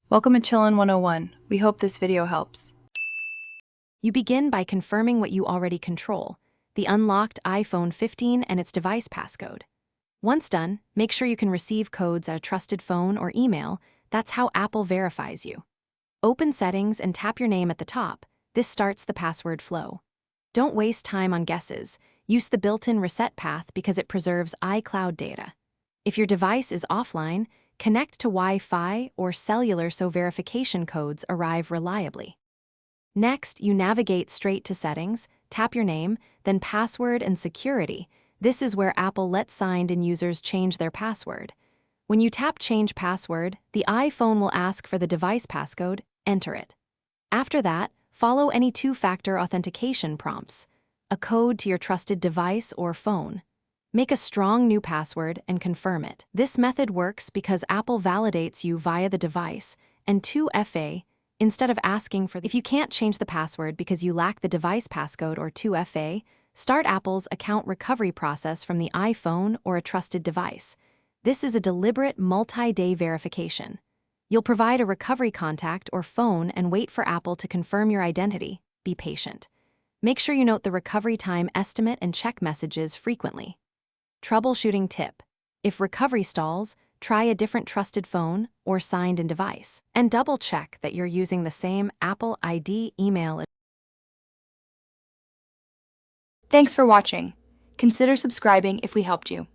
Welcome to Chillin' 101. We hope this video helps. You begin by confirming what you already control, the unlocked iPhone 15 and its device passcode. Once done, make sure you can receive codes at a trusted phone or email. That's how Apple verifies you. Open Settings and tap your name at the top. This starts the password flow. Don't waste time on guesses. Use the built-in reset path because it preserves iCloud data. If your device is offline, connect to Wi-Fi or cellular so verification codes arrive reliably. Next, you navigate straight to Settings, tap your name, then Password and Security. This is where Apple lets signed-in users change their password. When you tap Change Password, the iPhone will ask for the device passcode. Enter it. After that, follow any two-factor authentication prompts, a code to your trusted device or phone. Make a strong new password and confirm it. This method works because Apple validates you via the device and 2FA instead of asking for If you can't change the password because you lack the device passcode or 2FA, start Apple's account recovery process from the iPhone or a trusted device. This is a deliberate multi-day verification. You'll provide a recovery contact or phone and wait for Apple to confirm your identity. Be patient. Make sure you note the recovery time estimate and check messages frequently. Troubleshooting tip: if recovery stalls, try a different trusted phone or signed-in device, and double-check that you're using the same Apple ID email. Thanks for watching. Consider subscribing if we helped you.